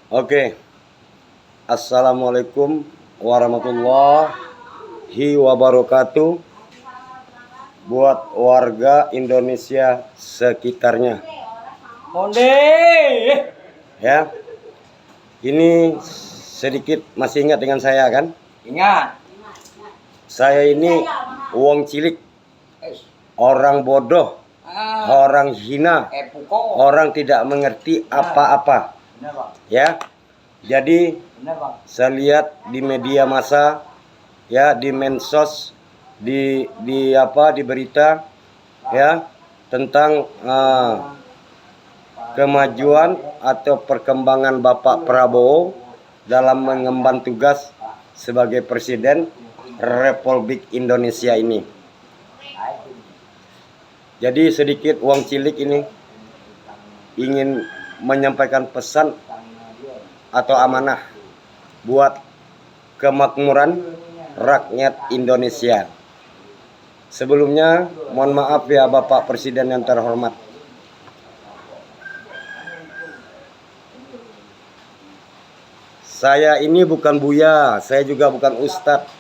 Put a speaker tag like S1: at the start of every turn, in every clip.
S1: Oke, Assalamualaikum warahmatullahi wabarakatuh buat warga Indonesia sekitarnya.
S2: Monde.
S1: Ya, ini sedikit masih ingat dengan saya kan?
S2: Ingat.
S1: Saya ini wong cilik, orang bodoh, orang hina,
S2: Puko.
S1: orang tidak mengerti apa-apa.
S2: Benar, Pak.
S1: Ya, jadi
S2: Benar, Pak.
S1: saya lihat di media massa, ya, di mensos, di berita, ya, tentang kemajuan atau perkembangan Bapak Prabowo dalam mengemban tugas sebagai Presiden Republik Indonesia ini. Jadi sedikit uang cilik ini ingin menyampaikan pesan atau amanah buat kemakmuran rakyat Indonesia. Sebelumnya mohon maaf ya Bapak Presiden yang terhormat. Saya ini bukan buya, saya juga bukan ustadz,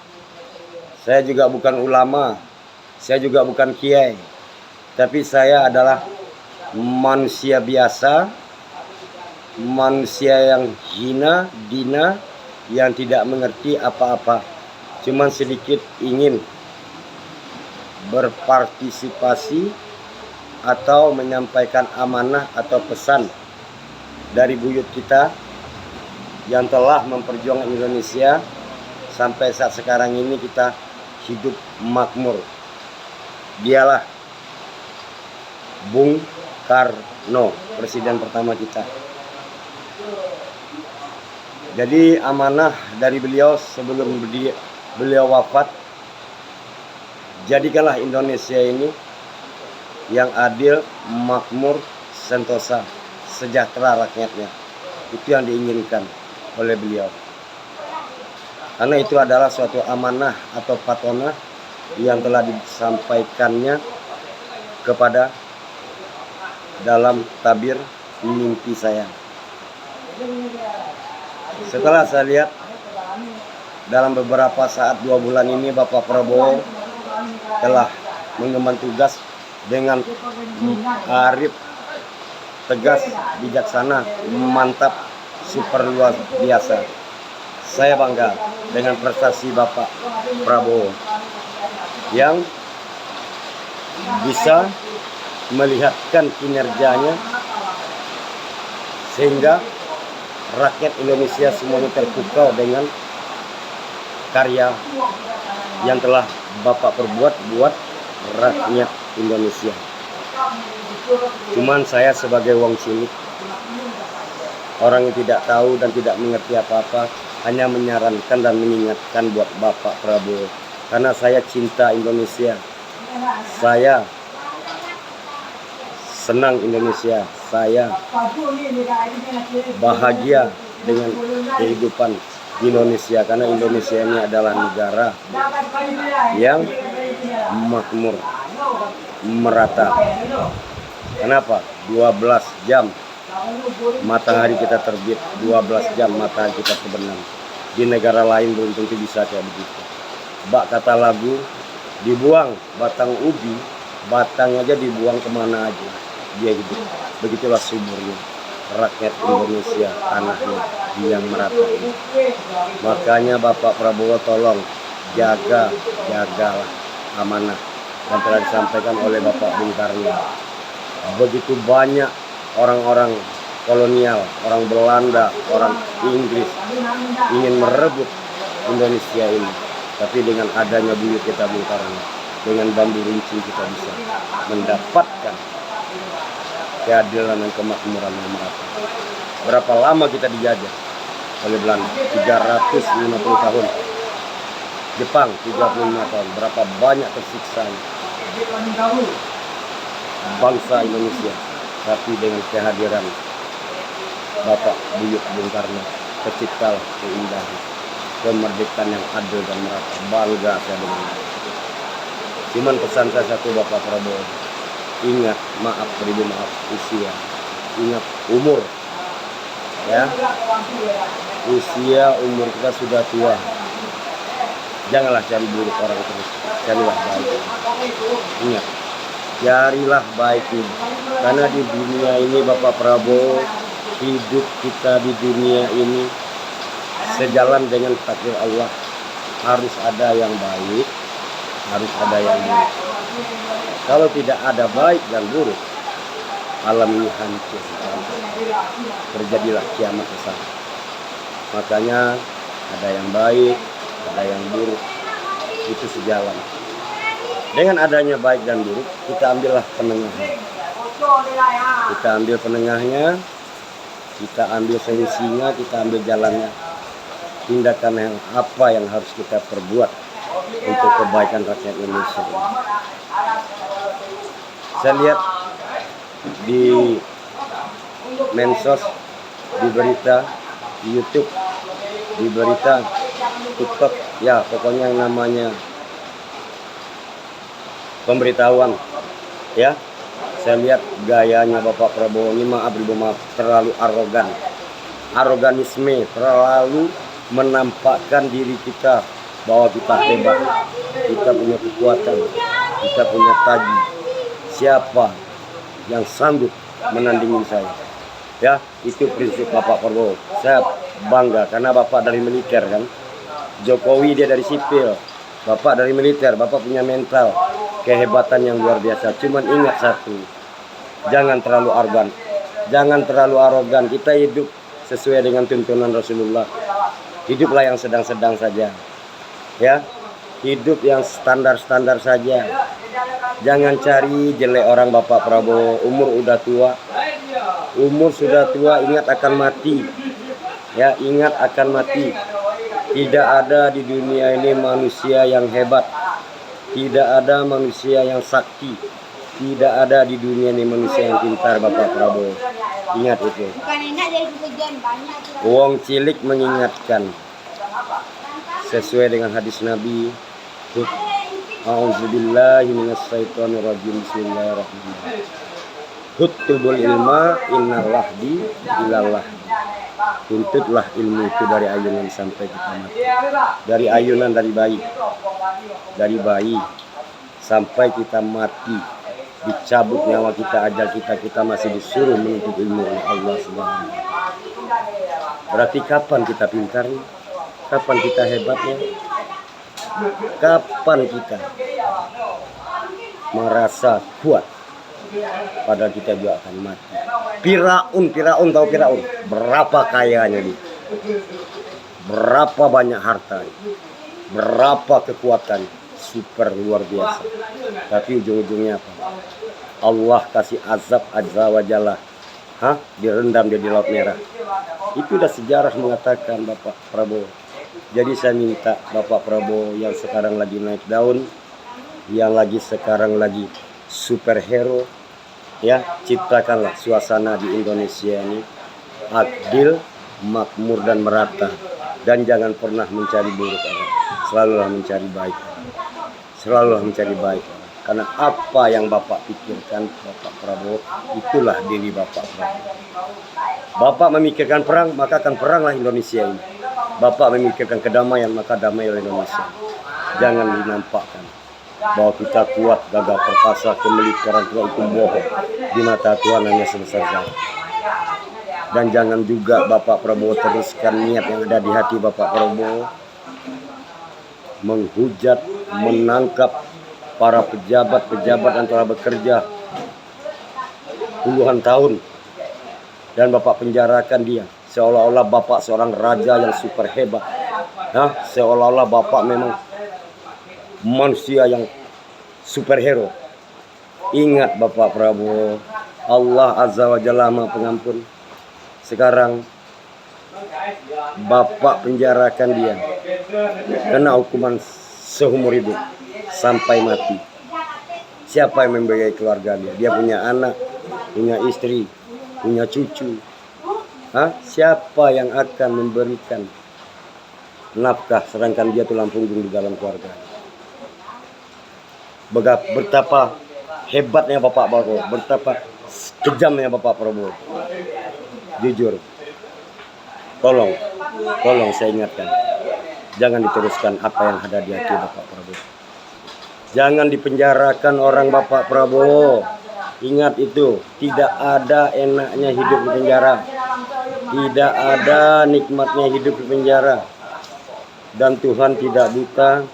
S1: saya juga bukan ulama, saya juga bukan kiai. Tapi saya adalah manusia biasa, manusia yang hina, dina, yang tidak mengerti apa-apa. Cuman sedikit ingin berpartisipasi atau menyampaikan amanah atau pesan dari buyut kita yang telah memperjuangkan Indonesia sampai saat sekarang ini kita hidup makmur. Dialah Bung Karno, presiden pertama kita. Jadi amanah dari beliau sebelum beliau wafat, jadikanlah Indonesia ini yang adil, makmur, sentosa, sejahtera rakyatnya. Itu yang diinginkan oleh beliau. Karena itu adalah suatu amanah atau patonah yang telah disampaikannya kepada dalam tabir mimpi saya. Setelah saya lihat dalam beberapa saat 2 bulan ini Bapak Prabowo telah mengemban tugas dengan arif, tegas, bijaksana, mantap, super luar biasa. Saya bangga dengan prestasi Bapak Prabowo yang bisa melihatkan kinerjanya sehingga rakyat Indonesia semuanya terpukau dengan karya yang telah Bapak perbuat buat rakyat Indonesia. Cuman saya sebagai wong cilik, orang yang tidak tahu dan tidak mengerti apa-apa, hanya menyarankan dan mengingatkan buat Bapak Prabowo. Karena saya cinta Indonesia, saya senang Indonesia, saya bahagia dengan kehidupan Indonesia. Karena Indonesia ini adalah negara yang makmur, merata. Kenapa? 12 jam matahari kita terbit, 12 jam matahari kita terbenam. Di negara lain belum tentu bisa kayak begitu. Bak kata lagu, dibuang batang ubi, batang aja dibuang kemana aja, dia hidup. Begitulah suburnya rakyat Indonesia, tanahnya yang merata ini. Makanya Bapak Prabowo tolong jagalah amanah yang telah disampaikan oleh Bapak Bung Karno. Begitu banyak orang-orang kolonial, orang Belanda, orang Inggris ingin merebut Indonesia ini. Tapi dengan adanya buyut kita Bung Karno, dengan bambu runcing kita bisa mendapatkan keadilan dan kemakmuran yang merata. Berapa lama kita dijajah oleh Belanda? 350 tahun. Jepang 35 tahun. Berapa banyak tersiksa bangsa Indonesia. Tapi dengan kehadiran Bapak Buyut Bung Karno, terciptalah keindahan kemerdekaan yang adil dan merata. Bangga saya dengan itu. Cuman pesan saya satu Bapak Prabowo, ingat, maaf beribu maaf usia, ingat umur, Ya, usia umur kita sudah tua. Janganlah cari buruk orang terus, carilah baik. Ingat, carilah baiknya. Karena di dunia ini Bapak Prabowo, hidup kita di dunia ini sejalan dengan takdir Allah. Harus ada yang baik, harus ada yang buruk. Kalau tidak ada baik dan buruk, alam ini hancur. Terjadilah kiamat besar. Makanya ada yang baik, ada yang buruk, itu sejalan. Dengan adanya baik dan buruk, kita ambillah penengahnya. Kita ambil penengahnya, kita ambil solusinya, kita ambil jalannya. Tindakan yang apa yang harus kita perbuat untuk kebaikan rakyat Indonesia. Saya lihat di medsos, di berita, di YouTube, di berita, TikTok, ya pokoknya yang namanya pemberitahuan, ya. Saya lihat gayanya Bapak Prabowo ini, maaf terlalu aroganisme, terlalu menampakkan diri kita bahwa kita hebat, kita punya kekuatan, kita punya taji. Siapa yang sanggup menandingi saya? Ya, itu prinsip Bapak Prabowo. Saya bangga karena Bapak dari militer kan. Jokowi dia dari sipil, Bapak dari militer. Bapak punya mental kehebatan yang luar biasa. Cuman ingat satu, jangan terlalu arogan, jangan terlalu arogan. Kita hidup sesuai dengan tuntunan Rasulullah. Hiduplah yang sedang-sedang saja, ya. Hidup yang standar-standar saja. Jangan cari jelek orang Bapak Prabowo. Umur udah tua, umur sudah tua, ingat akan mati. Ya, ingat akan mati. Tidak ada di dunia ini manusia yang hebat. Tidak ada manusia yang sakti. Tidak ada di dunia ini manusia yang pintar Bapak Prabowo. Ingat itu. Wong cilik mengingatkan. Sesuai dengan hadis Nabi. A'udzubillahi minasyaitonirrajim. Bismillahirrahmanirrahim. Huttubul ilma innallahdi ilallah. Tuntutlah ilmu itu dari ayunan sampai kita mati. Dari ayunan dari bayi sampai kita mati, dicabut nyawa kita, ajal kita masih disuruh menuntut ilmu oleh Allah Subhanahu. Berarti kapan kita pintarnya? Kapan kita hebatnya? Kapan kita merasa kuat? Padahal kita juga akan mati. Firaun tahu Firaun? Berapa kayanya dia? Berapa banyak harta? Berapa kekuatan? Super luar biasa. Tapi ujung-ujungnya apa? Allah kasih azab azza wa jalla. Direndam dia di Laut Merah. Itu udah sejarah mengatakan Bapak Prabowo. Jadi saya minta Bapak Prabowo yang sekarang lagi naik daun, yang sekarang lagi superhero, ya, ciptakanlah suasana di Indonesia ini adil, makmur dan merata, dan jangan pernah mencari buruk orang. Selalulah mencari baik. Selalulah mencari baik. Karena apa yang Bapak pikirkan Bapak Prabowo, itulah diri Bapak Prabowo. Bapak memikirkan perang, maka akan peranglah Indonesia ini. Bapak memikirkan kedamaian, maka damailah Indonesia. Jangan dinampakkan bahwa kita kuat, gagah perkasa, kemiliteran itu bohong. Di mata Tuhan hanya sebesar zara. Dan jangan juga Bapak Prabowo teruskan niat yang ada di hati Bapak Prabowo menghujat, menangkap para pejabat-pejabat yang telah bekerja puluhan tahun dan Bapak penjarakan dia seolah-olah Bapak seorang raja yang super hebat. Seolah-olah Bapak memang manusia yang superhero. Ingat Bapak Prabowo, Allah Azza wa Jalla Maha Pengampun. Sekarang Bapak penjarakan dia, kena hukuman seumur hidup sampai mati. Siapa yang membiayai keluarga dia? Dia punya anak, punya istri, punya cucu. Siapa yang akan memberikan nafkah sedangkan dia tulang punggung di dalam keluarga? Betapa hebatnya Bapak Prabowo, betapa kejamnya Bapak Prabowo. Jujur, tolong saya ingatkan, jangan diteruskan apa yang ada di hati Bapak Prabowo. Jangan dipenjarakan orang Bapak Prabowo. Ingat itu, tidak ada enaknya hidup di penjara, tidak ada nikmatnya hidup di penjara. Dan Tuhan tidak buta,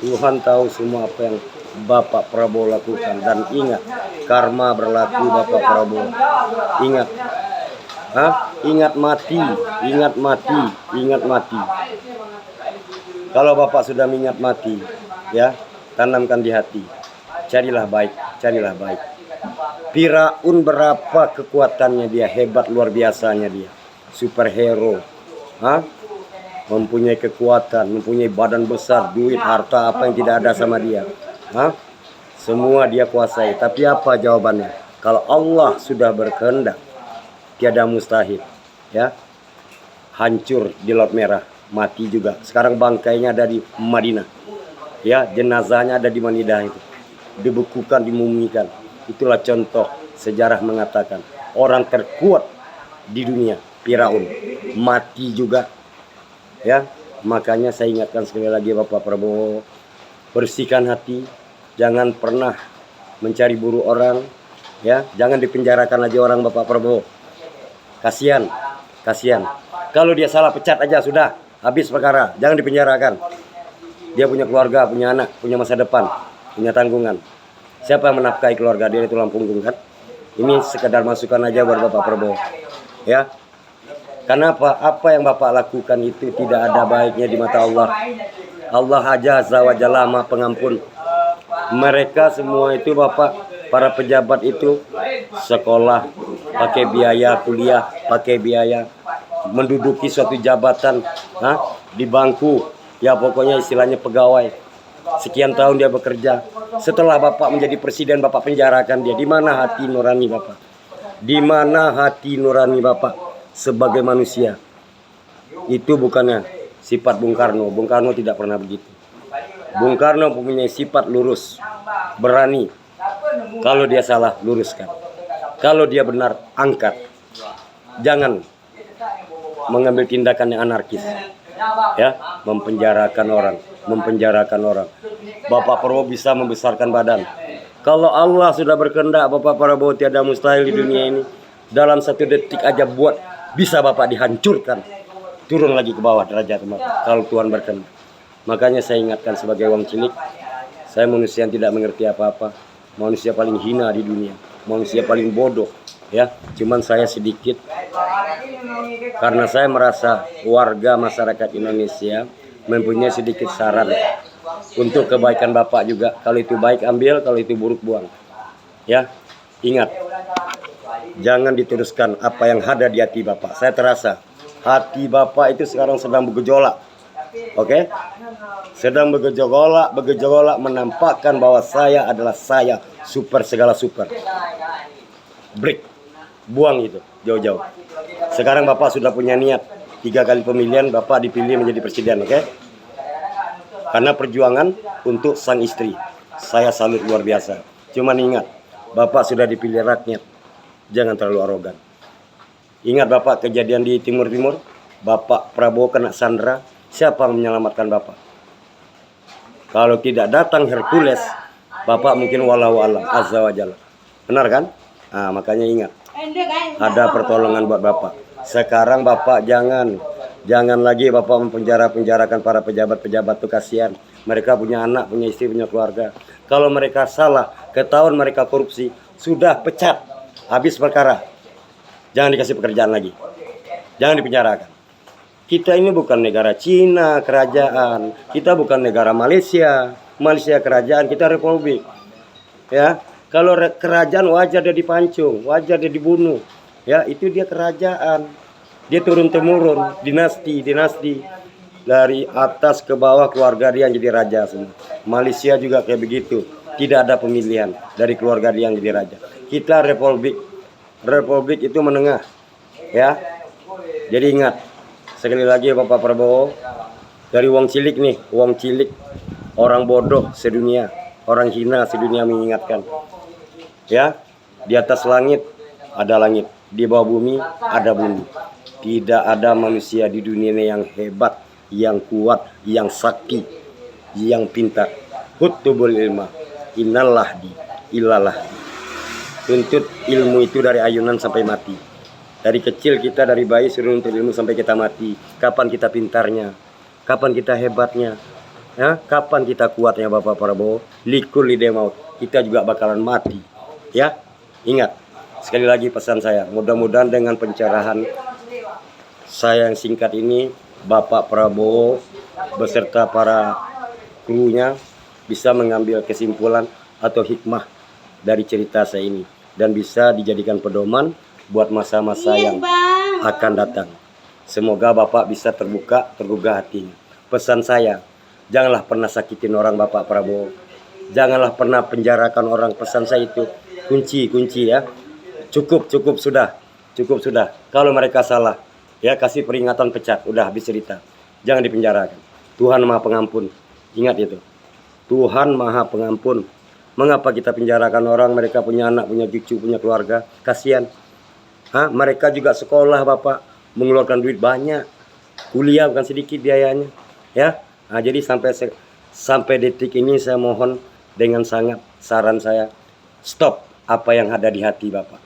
S1: Tuhan tahu semua apa yang Bapak Prabowo lakukan. Dan ingat, karma berlaku Bapak Prabowo. Ingat, ingat mati, ingat mati, ingat mati. Kalau Bapak sudah mengingat mati, ya, tanamkan di hati. Carilah baik, carilah baik. Firaun berapa kekuatannya dia, hebat luar biasanya dia. Superhero. Mempunyai kekuatan, mempunyai badan besar, duit, harta, apa yang tidak ada sama dia. Semua dia kuasai. Tapi apa jawabannya? Kalau Allah sudah berkehendak, tiada mustahil. Ya, hancur di Laut Merah, mati juga. Sekarang bangkainya ada di Madinah. Ya, jenazahnya ada di Manidah itu. Dibekukan, dimumikan. Itulah contoh sejarah mengatakan orang terkuat di dunia, Firaun, mati juga. Ya, makanya saya ingatkan sekali lagi Bapak Prabowo, bersihkan hati, jangan pernah mencari buruh orang, ya, jangan dipenjarakan lagi orang Bapak Prabowo. Kasihan, kasihan. Kalau dia salah pecat aja sudah, habis perkara, jangan dipenjarakan. Dia punya keluarga, punya anak, punya masa depan, punya tanggungan. Siapa yang menafkahi keluarga dia, itu tulang punggung kan? Ini sekedar masukan aja buat Bapak Prabowo. Ya. Karena apa yang Bapak lakukan itu tidak ada baiknya di mata Allah. Allah aja azza wa jalla Maha Pengampun. Mereka semua itu Bapak, para pejabat itu sekolah, pakai biaya kuliah, pakai biaya menduduki suatu jabatan, di bangku, ya pokoknya istilahnya pegawai. Sekian tahun dia bekerja. Setelah Bapak menjadi presiden, Bapak penjarakan dia. Di mana hati nurani Bapak? Di mana hati nurani Bapak sebagai manusia? Itu bukannya sifat Bung Karno. Bung Karno tidak pernah begitu. Bung Karno mempunyai sifat lurus, berani. Kalau dia salah, luruskan. Kalau dia benar, angkat. Jangan mengambil tindakan yang anarkis. Ya, mempenjarakan orang. Bapak Prabowo bisa membesarkan badan. Kalau Allah sudah berkehendak, Bapak Prabowo tiada mustahil di dunia ini. Dalam 1 detik aja buat bisa Bapak dihancurkan, turun lagi ke bawah derajat Bapak. Kalau Tuhan berkehendak. Makanya saya ingatkan sebagai wong cilik, saya manusia yang tidak mengerti apa-apa, manusia paling hina di dunia, manusia paling bodoh. Ya, cuman saya sedikit karena saya merasa warga masyarakat Indonesia mempunyai sedikit saran untuk kebaikan Bapak juga. Kalau itu baik ambil, kalau itu buruk buang. Ya, ingat, jangan diteruskan apa yang ada di hati Bapak. Saya terasa hati Bapak itu sekarang sedang bergejolak. Oke? Sedang bergejolak menampakkan bahwa saya adalah saya, super segala super. Break, buang itu jauh-jauh. Sekarang Bapak sudah punya niat 3 kali pemilihan Bapak dipilih menjadi presiden, oke? Karena perjuangan untuk sang istri, saya salut luar biasa. Cuman ingat, Bapak sudah dipilih rakyat, jangan terlalu arogan. Ingat Bapak kejadian di Timur, Bapak Prabowo kena sandra, siapa yang menyelamatkan Bapak? Kalau tidak datang Hercules, Bapak mungkin walau alam, azza wa jalla. Benar kan? Nah, makanya ingat, ada pertolongan buat Bapak. Sekarang Bapak jangan lagi Bapak mempenjarakan para pejabat-pejabat itu, kasihan. Mereka punya anak, punya istri, punya keluarga. Kalau mereka salah, ketahuan mereka korupsi, sudah pecat, habis perkara. Jangan dikasih pekerjaan lagi. Jangan dipenjarakan. Kita ini bukan negara Cina, kerajaan. Kita bukan negara Malaysia. Malaysia kerajaan, kita republik. Ya, kalau kerajaan wajar dia dipancung, wajar dia dibunuh. Ya, itu dia kerajaan. Dia turun-temurun, dinasti. Dari atas ke bawah keluarga dia yang jadi raja semua. Malaysia juga kayak begitu. Tidak ada pemilihan dari keluarga dia yang jadi raja. Kita republik. Republik itu menengah. Ya. Jadi ingat, sekali lagi Bapak Prabowo, dari wong cilik nih, wong cilik, orang bodoh sedunia, orang hina sedunia mengingatkan. Ya, di atas langit ada langit, di bawah bumi ada bumi. Tidak ada manusia di dunia ini yang hebat, yang kuat, yang sakti, yang pintar. Hutubul ilma, innalahdi, ilalah. Tuntut ilmu itu dari ayunan sampai mati. Dari kecil kita, dari bayi suruh nuntut ilmu sampai kita mati. Kapan kita pintarnya? Kapan kita hebatnya? Ya, kapan kita kuatnya Bapak Prabowo? Likul lidemaut. Kita juga bakalan mati. Ya, ingat. Sekali lagi pesan saya. Mudah-mudahan dengan pencerahan saya yang singkat ini, Bapak Prabowo beserta para krunya bisa mengambil kesimpulan atau hikmah dari cerita saya ini. Dan bisa dijadikan pedoman buat masa-masa yang akan datang. Semoga Bapak bisa tergugah hatinya. Pesan saya, janganlah pernah sakitin orang Bapak Prabowo. Janganlah pernah penjarakan orang. Pesan saya itu kunci ya. Cukup sudah. Cukup sudah. Kalau mereka salah, ya kasih peringatan, pecat. Udah habis cerita. Jangan dipenjarakan. Tuhan Maha Pengampun. Ingat itu. Tuhan Maha Pengampun. Mengapa kita penjarakan orang? Mereka punya anak, punya cucu, punya keluarga. Kasihan. Mereka juga sekolah Bapak, mengeluarkan duit banyak. Kuliah bukan sedikit biayanya. Ya. Jadi sampai detik ini saya mohon dengan sangat saran saya, stop apa yang ada di hati Bapak.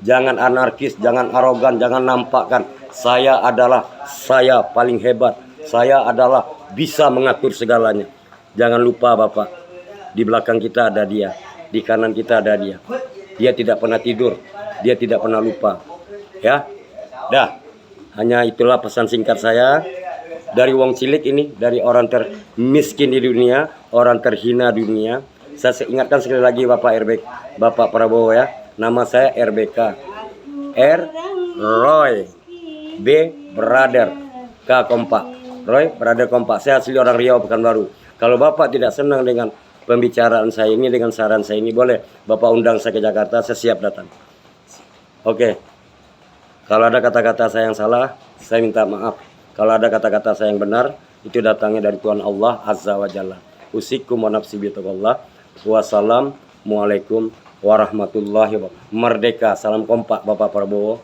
S1: Jangan anarkis, jangan arogan, jangan nampakkan saya paling hebat. Saya adalah bisa mengatur segalanya. Jangan lupa Bapak, di belakang kita ada dia, di kanan kita ada dia. Dia tidak pernah tidur, dia tidak pernah lupa. Ya. Dah. Hanya itulah pesan singkat saya dari wong cilik ini, dari orang termiskin di dunia, orang terhina di dunia. Saya ingatkan sekali lagi Bapak Prabowo ya. Nama saya RBK. R Roy, B Brother, K Kompak. Roy Brother Kompak. Saya asli orang Riau Pekanbaru. Kalau Bapak tidak senang dengan pembicaraan saya ini, dengan saran saya ini, boleh Bapak undang saya ke Jakarta, saya siap datang. Oke. Kalau ada kata-kata saya yang salah, saya minta maaf. Kalau ada kata-kata saya yang benar, itu datangnya dari Tuhan Allah Azza wa Jalla. Usikum wa nafsi bitaqallah. Wassalamualaikum warahmatullahi wabarakatuh. Merdeka, salam kompak Bapak Prabowo.